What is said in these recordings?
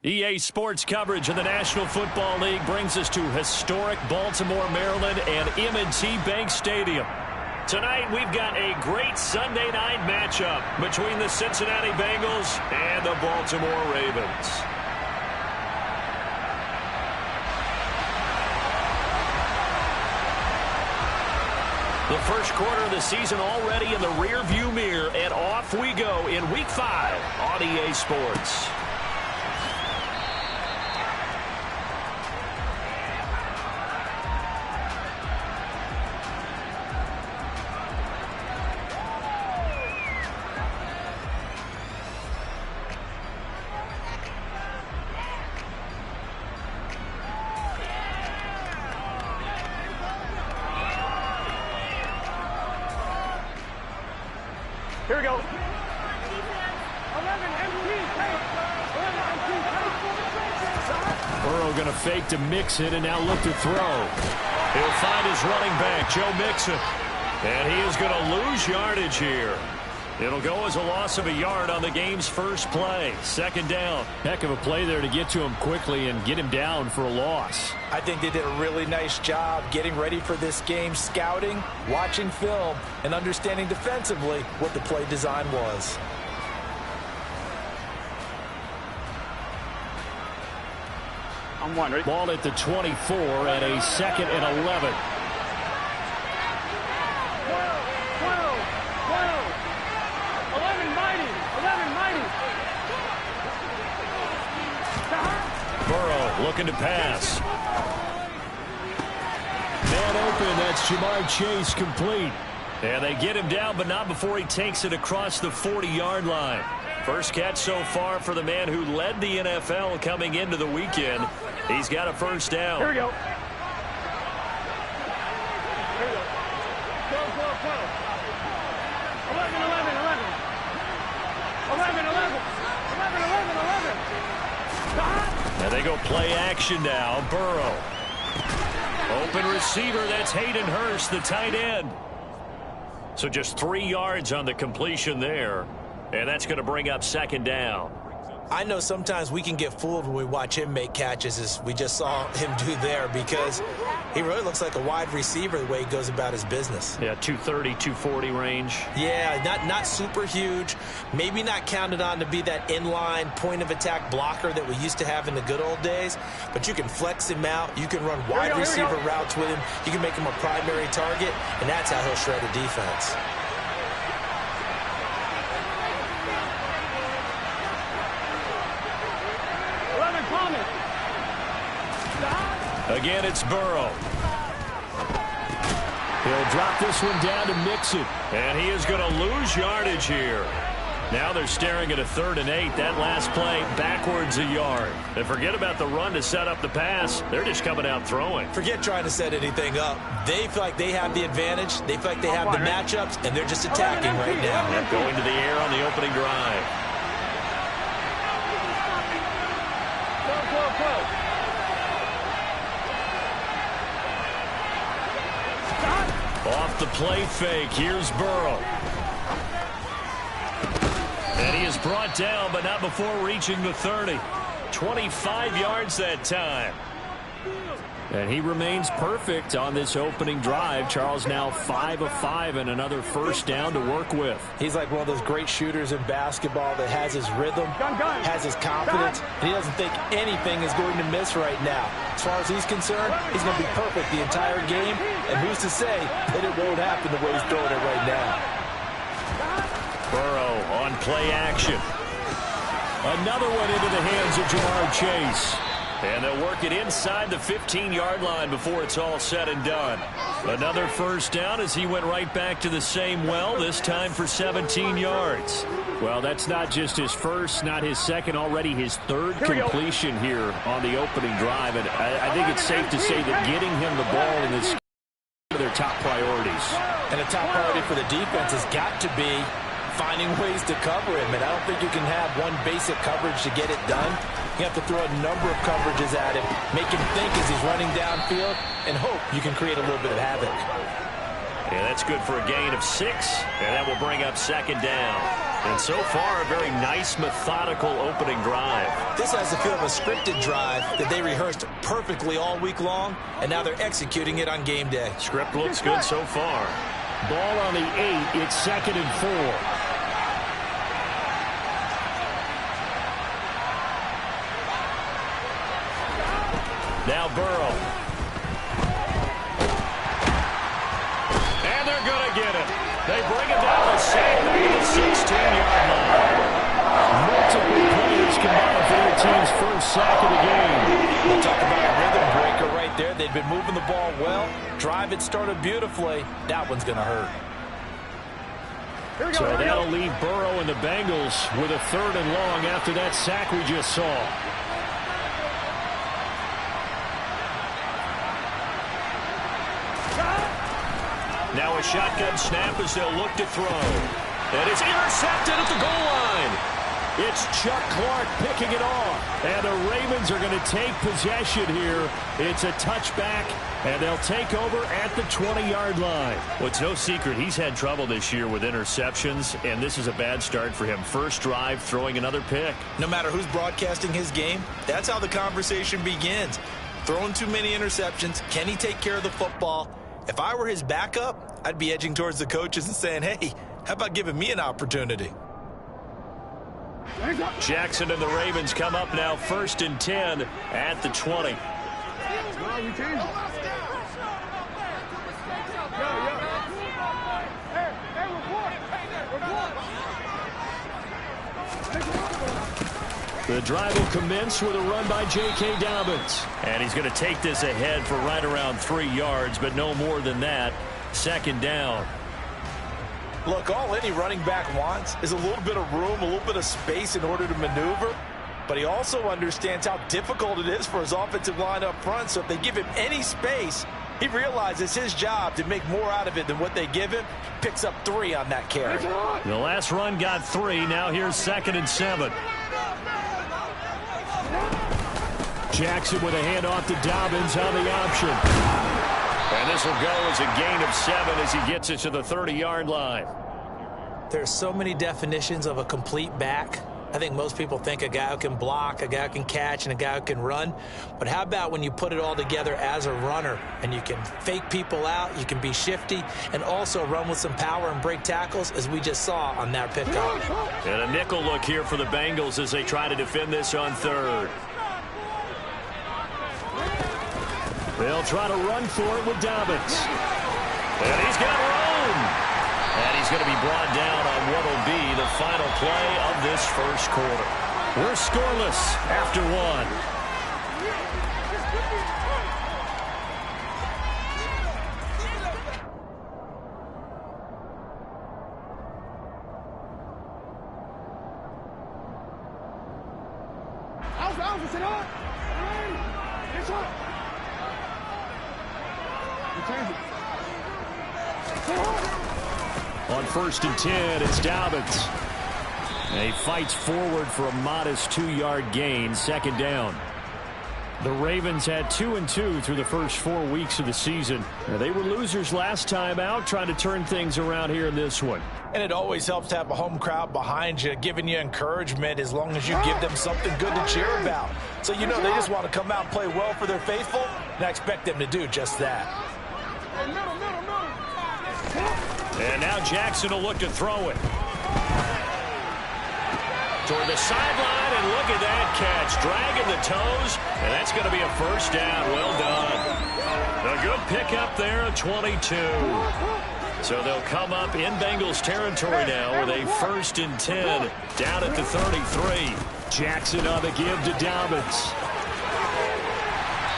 EA Sports coverage of the National Football League brings us to historic Baltimore, Maryland and M&T Bank Stadium. Tonight, we've got a great Sunday night matchup between the Cincinnati Bengals and the Baltimore Ravens. The first quarter of the season already in the rearview mirror, and off we go in Week 5 on EA Sports. Here we go. 11 Burrow going to fake to Mixon and now look to throw. He'll find his running back, Joe Mixon. And he is going to lose yardage here. It'll go as a loss of a yard on the game's first play. Second down. Heck of a play there to get to him quickly and get him down for a loss. I think they did a really nice job getting ready for this game, scouting, watching film, and understanding defensively what the play design was. I'm one, right? Ball at the 24 and a 2nd and 11. 11 mighty. Burrow looking to pass. Man open, that's Jamar Chase complete. And they get him down, but not before he takes it across the 40-yard line. First catch so far for the man who led the NFL coming into the weekend. He's got a first down. Here we go. Go. 11. And they go play action now. Burrow. Open receiver, that's Hayden Hurst, the tight end. So just 3 yards on the completion there. And that's going to bring up second down. I know sometimes we can get fooled when we watch him make catches, as we just saw him do there, because he really looks like a wide receiver the way he goes about his business. Yeah, 230, 240 range. Yeah, not super huge. Maybe not counted on to be that inline point-of-attack blocker that we used to have in the good old days, but you can flex him out. You can run wide receiver routes with him. You can make him a primary target, and that's how he'll shred a defense. Again, it's Burrow. He'll drop this one down to Mixon. And he is going to lose yardage here. Now they're staring at a 3rd and 8. That last play, backwards a yard. And forget about the run to set up the pass. They're just coming out throwing. Forget trying to set anything up. They feel like they have the advantage. They feel like they have the matchups, and they're just attacking right now. They're going to the air on the opening drive. Go. Off the play fake, here's Burrow. And he is brought down, but not before reaching the 30. 25 yards that time. And he remains perfect on this opening drive. Charles now 5 of 5 and another first down to work with. He's like one of those great shooters in basketball that has his rhythm, has his confidence, and he doesn't think anything is going to miss right now. As far as he's concerned, he's going to be perfect the entire game, and who's to say that it won't happen the way he's throwing it right now. Burrow on play action. Another one into the hands of Jamar Chase. And they'll work it inside the 15-yard line before it's all said and done. Another first down as he went right back to the same well, this time for 17 yards. Well, that's not just his first, not his second, already his 3rd completion here on the opening drive. And I think it's safe to say that getting him the ball in this is one of their top priorities. And a top priority for the defense has got to be finding ways to cover him. And I don't think you can have one basic coverage to get it done. You have to throw a number of coverages at him, make him think as he's running downfield, and hope you can create a little bit of havoc. Yeah, that's good for a gain of 6, and that will bring up second down. And so far, a very nice, methodical opening drive. This has the feel of a scripted drive that they rehearsed perfectly all week long, and now they're executing it on game day. Script looks good so far. Ball on the 8. It's 2nd and 4. Now Burrow. And they're going to get it. They bring it down to sack back at the 16-yard line. Multiple players combined for their team's first sack of the game. We'll talk about a rhythm breaker right there. They've been moving the ball well. Drive it started beautifully. That one's going to hurt. So that'll leave Burrow and the Bengals with a 3rd and long after that sack we just saw. Now a shotgun snap as they'll look to throw. And it's intercepted at the goal line. It's Chuck Clark picking it off. And the Ravens are going to take possession here. It's a touchback, and they'll take over at the 20-yard line. Well, it's no secret he's had trouble this year with interceptions, and this is a bad start for him. First drive, throwing another pick. No matter who's broadcasting his game, that's how the conversation begins. Throwing too many interceptions. Can he take care of the football? If I were his backup, I'd be edging towards the coaches and saying, hey, how about giving me an opportunity? Jackson and the Ravens come up now 1st and 10 at the 20. The drive will commence with a run by J.K. Dobbins. And he's going to take this ahead for right around 3 yards, but no more than that. 2nd down. Look, all any running back wants is a little bit of room, a little bit of space in order to maneuver. But he also understands how difficult it is for his offensive line up front. So if they give him any space, he realizes his job to make more out of it than what they give him. Picks up 3 on that carry. The last run got 3. Now here's 2nd and 7. Jackson with a handoff to Dobbins on the option. And this will go as a gain of 7 as he gets it to the 30-yard line. There's so many definitions of a complete back. I think most people think a guy who can block, a guy who can catch, and a guy who can run. But how about when you put it all together as a runner and you can fake people out, you can be shifty, and also run with some power and break tackles, as we just saw on that pickup. And a nickel look here for the Bengals as they try to defend this on 3rd. They'll try to run for it with Dobbins. And he's got room. And he's going to be brought down on what will be the final play of this first quarter. We're scoreless after 1. On 1st and 10, it's Dobbins. And he fights forward for a modest 2-yard gain, 2nd down. The Ravens had 2-2 through the first 4 weeks of the season. They were losers last time out, trying to turn things around here in this one. And it always helps to have a home crowd behind you, giving you encouragement as long as you give them something good to cheer about. So you know they just want to come out and play well for their faithful, and I expect them to do just that. And now Jackson will look to throw it. Toward the sideline, and look at that catch. Dragging the toes, and that's going to be a first down. Well done. A good pickup there at 22. So they'll come up in Bengals territory now with a 1st and 10 down at the 33. Jackson on the give to Dobbins.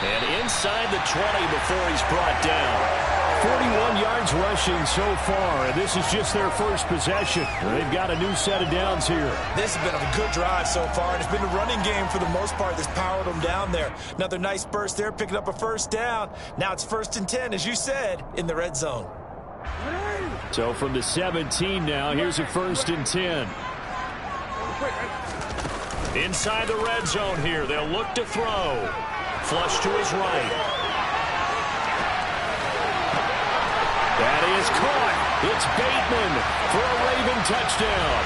And inside the 20 before he's brought down. 41 yards rushing so far, and this is just their first possession. They've got a new set of downs here. This has been a good drive so far, and it's been a running game for the most part that's powered them down there. Another nice burst there, picking up a first down. Now it's 1st and 10, as you said, in the red zone. So from the 17 now, here's a 1st and 10. Inside the red zone here, they'll look to throw. Flush to his right. That is caught. It's Bateman for a Raven touchdown.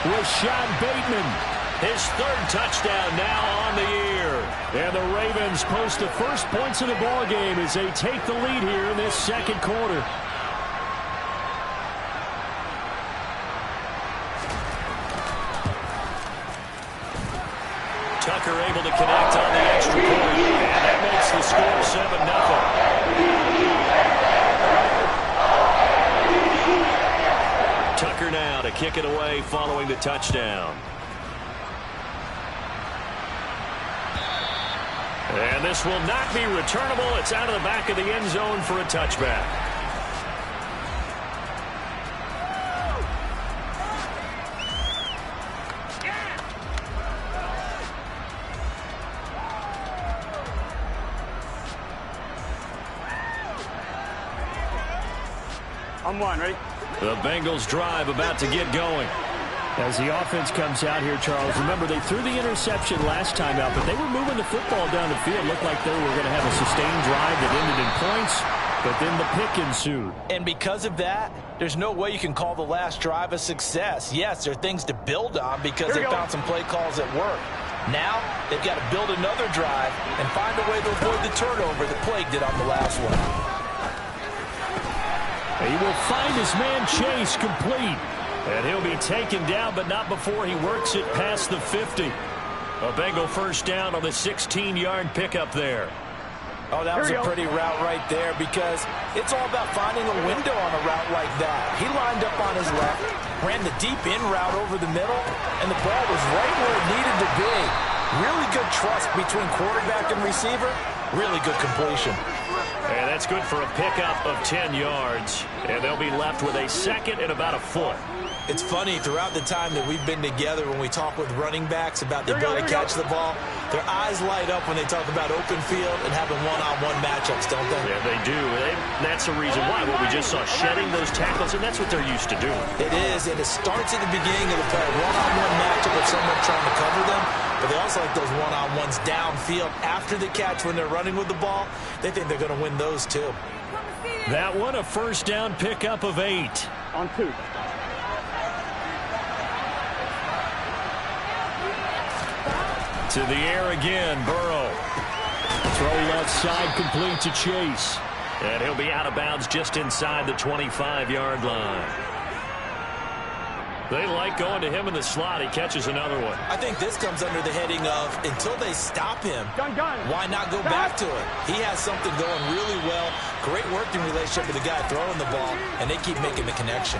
Rashad Bateman. His third touchdown now on the year. And the Ravens post the first points of the ball game as they take the lead here in this second quarter. Tucker able to connect on the extra point, and that makes the score 7-0. Tucker now to kick it away following the touchdown. And this will not be returnable. It's out of the back of the end zone for a touchback. I'm one, ready? The Bengals drive about to get going. As the offense comes out here, Charles, remember they threw the interception last time out, but they were moving the football down the field. Looked like they were going to have a sustained drive that ended in points, but then the pick ensued. And because of that, there's no way you can call the last drive a success. Yes, there are things to build on because they found some play calls that work. Now, they've got to build another drive and find a way to avoid the turnover that plagued it on the last one. He will find his man Chase complete. And he'll be taken down, but not before he works it past the 50. A Bengal first down on the 16-yard pickup there. Oh, that was a pretty route right there because it's all about finding a window on a route like that. He lined up on his left, ran the deep in route over the middle, and the ball was right where it needed to be. Really good trust between quarterback and receiver. Really good completion. And that's good for a pickup of 10 yards. And they'll be left with a second and about a foot. It's funny, throughout the time that we've been together when we talk with running backs about the ability to catch the ball, their eyes light up when they talk about open field and having one-on-one matchups, don't they? Yeah, they do. That's the reason why. What we just saw, shedding those tackles, and that's what they're used to doing. It is, and it starts at the beginning of the play. One-on-one matchup with someone trying to cover them, but they also like those one-on-ones downfield after the catch when they're running with the ball. They think they're going to win those, too. That one, a first down pickup of 8. On 2. To the air again, Burrow. Throw left side complete to Chase. And he'll be out of bounds just inside the 25-yard line. They like going to him in the slot. He catches another one. I think this comes under the heading of until they stop him, why not go back to it? He has something going really well. Great working relationship with the guy throwing the ball, and they keep making the connection.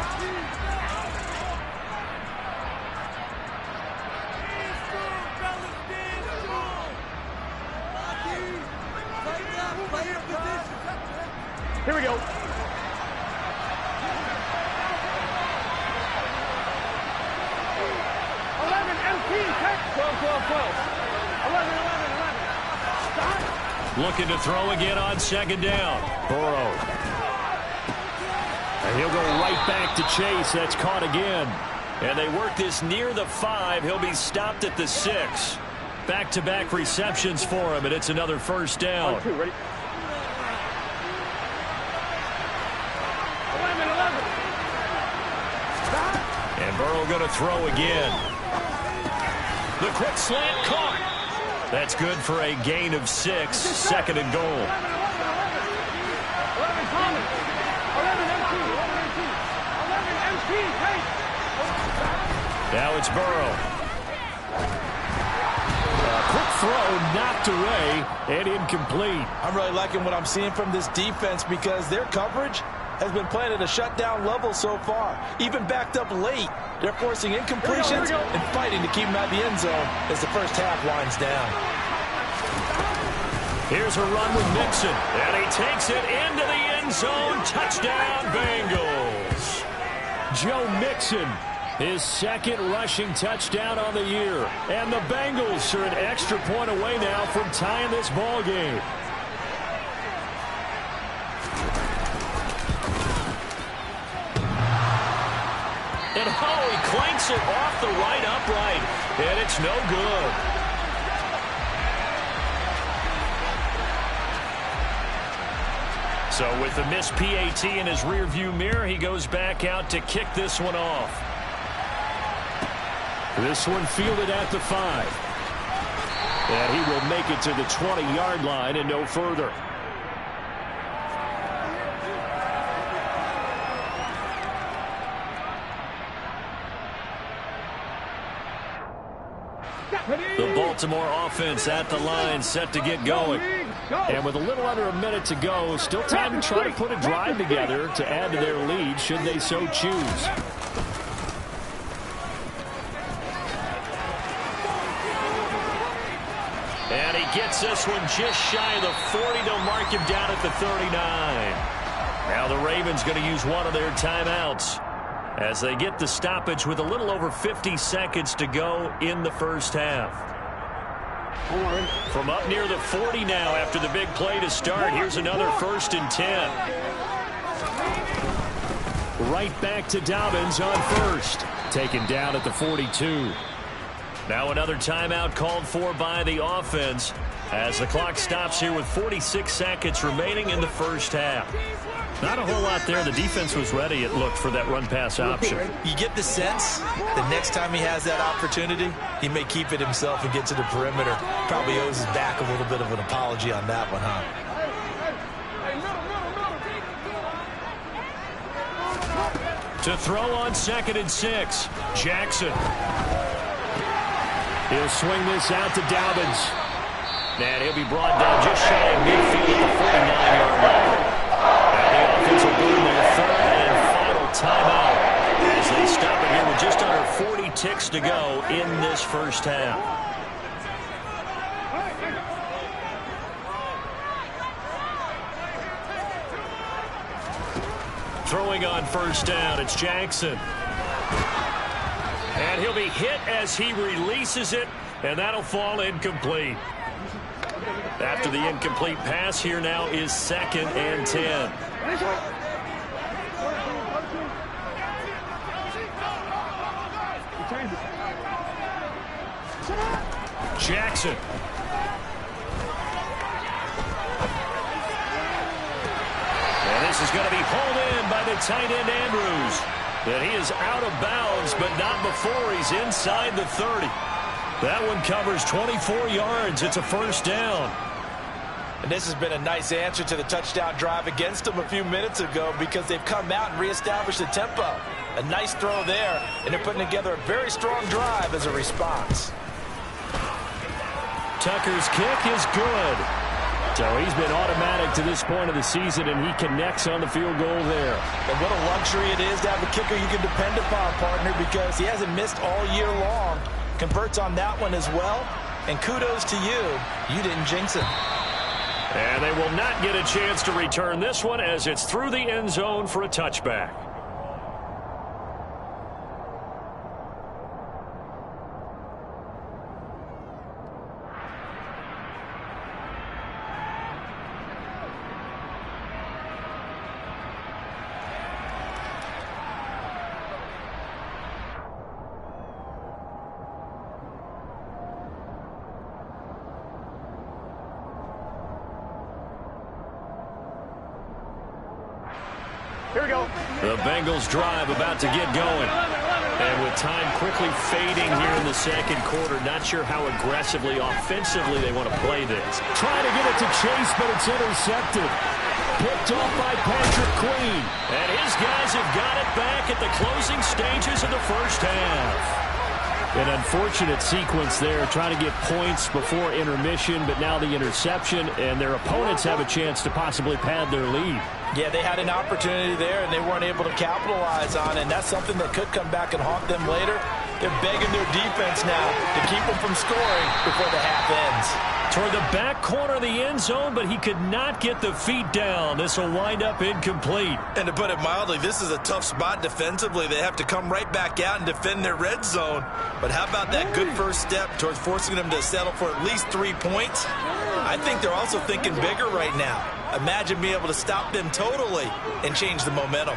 Here we go. 11 MT, 12, 12, 12. 11, 11, 11. Stop. Looking to throw again on second down. Burrow. And he'll go right back to Chase. That's caught again. And they work this near the 5. He'll be stopped at the 6. Back-to-back receptions for him, and it's another first down. On 2, ready? 11, 11. Stop. And Burrow going to throw again. The quick slant caught. That's good for a gain of 6. Second and goal. 11 Thomas. 11 MT. 11 MT. 11 MT. Take. Now it's Burrow. Quick throw knocked away and incomplete. I'm really liking what I'm seeing from this defense because their coverage has been playing at a shutdown level so far. Even backed up late, they're forcing incompletions and fighting to keep them out of the end zone as the first half winds down. Here's a run with Mixon, and he takes it into the end zone. Touchdown, Bengals. Joe Mixon, his second rushing touchdown on the year. And the Bengals are an extra point away now from tying this ball game. And he clanks it off the right upright, and it's no good. So with the missed PAT in his rearview mirror, he goes back out to kick this one off. This one fielded at the 5. And he will make it to the 20-yard line and no further. The Baltimore offense at the line, set to get going. And with a little under a minute to go, still time to try to put a drive together to add to their lead should they so choose. And he gets this one just shy of the 40. They'll mark him down at the 39. Now the Ravens going to use one of their timeouts as they get the stoppage with a little over 50 seconds to go in the first half. From up near the 40 now after the big play to start. Here's another 1st and 10. Right back to Dobbins on first. Taken down at the 42. Now another timeout called for by the offense as the clock stops here with 46 seconds remaining in the first half. Not a whole lot there. The defense was ready, it looked, for that run-pass option. You get the sense the next time he has that opportunity, he may keep it himself and get to the perimeter. Probably owes his back a little bit of an apology on that one, huh? To throw on 2nd and 6, Jackson. He'll swing this out to Dobbins. And he'll be brought down just shy of midfield at the 49-yard line. Now the offense will burn their 3rd and final timeout as they stop it here with just under 40 ticks to go in this first half. Throwing on 1st down, it's Jackson. And he'll be hit as he releases it, and that'll fall incomplete. After the incomplete pass, here now is 2nd and 10. Jackson. And this is going to be hauled in by the tight end Andrews. And he is out of bounds, but not before he's inside the 30. That one covers 24 yards. It's a 1st down. And this has been a nice answer to the touchdown drive against them a few minutes ago because they've come out and reestablished the tempo. A nice throw there, and they're putting together a very strong drive as a response. Tucker's kick is good. So he's been automatic to this point of the season, and he connects on the field goal there. And what a luxury it is to have a kicker you can depend upon, partner, because he hasn't missed all year long. Converts on that one as well. And kudos to you. You didn't jinx him. And they will not get a chance to return this one as it's through the end zone for a touchback. Here we go. The Bengals drive about to get going. And with time quickly fading here in the 2nd quarter, not sure how aggressively, offensively they want to play this. Trying to get it to Chase, but it's intercepted. Picked off by Patrick Queen. And his guys have got it back at the closing stages of the first half. An unfortunate sequence there, trying to get points before intermission, but now the interception, and their opponents have a chance to possibly pad their lead. Yeah, they had an opportunity there, and they weren't able to capitalize on it, and that's something that could come back and haunt them later. They're begging their defense now to keep them from scoring before the half ends. Toward the back corner of the end zone, but he could not get the feet down. This will wind up incomplete. And to put it mildly, this is a tough spot defensively. They have to come right back out and defend their red zone. But how about that good first step towards forcing them to settle for at least 3 points? I think they're also thinking bigger right now. Imagine being able to stop them totally and change the momentum.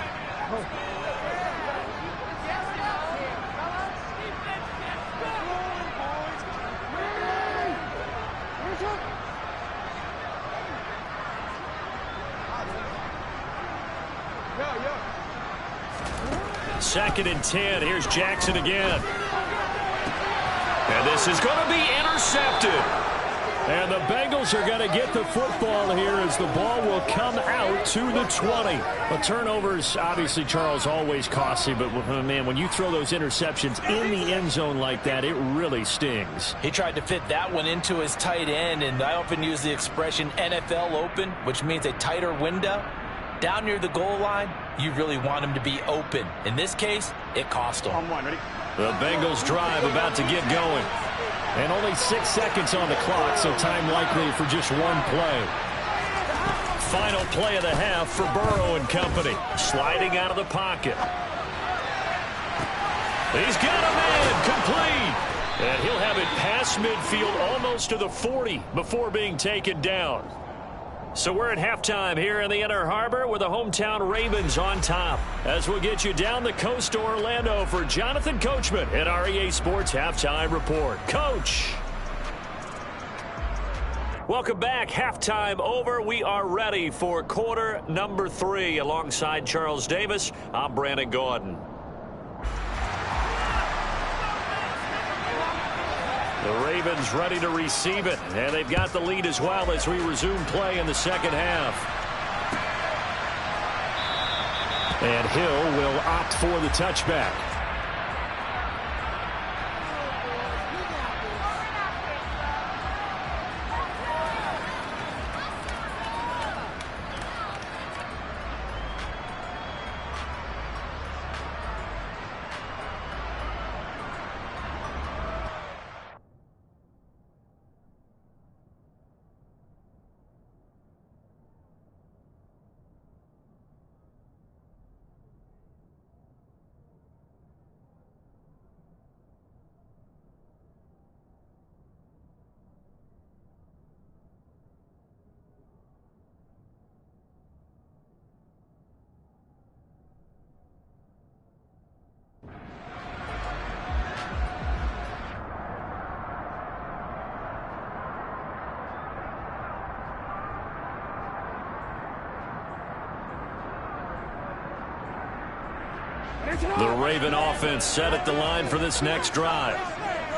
Second and 10. Here's Jackson again. this is going to be intercepted. And the Bengals are going to get the football here as the ball will come out to the 20. But turnovers, obviously, Charles, always costly. But, man, when you throw those interceptions in the end zone like that, it really stings. He tried to fit that one into his tight end, and I often use the expression NFL open, which means a tighter window. Down near the goal line, you really want him to be open. In this case, it cost him. On one, ready? The Bengals drive about to get going. And only 6 seconds on the clock, so time likely for just one play. Final play of the half for Burrow and company. Sliding out of the pocket. He's got a man complete. And he'll have it past midfield almost to the 40 before being taken down. So we're at halftime here in the Inner Harbor with the hometown Ravens on top. As we'll get you down the coast to Orlando for Jonathan Coachman at our EA Sports Halftime Report. Coach. Welcome back. Halftime over. We are ready for quarter number 3. Alongside Charles Davis, I'm Brandon Gaudin. The Ravens ready to receive it, and they've got the lead as well as we resume play in the second half. And Hill will opt for the touchback. The Raven offense set at the line for this next drive.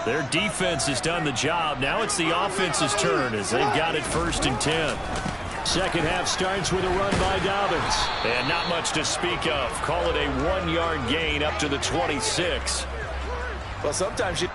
Their defense has done the job. Now it's the offense's turn as they've got it 1st and 10. Second half starts with a run by Dobbins. And not much to speak of. Call it a 1-yard gain up to the 26. Well, sometimes you...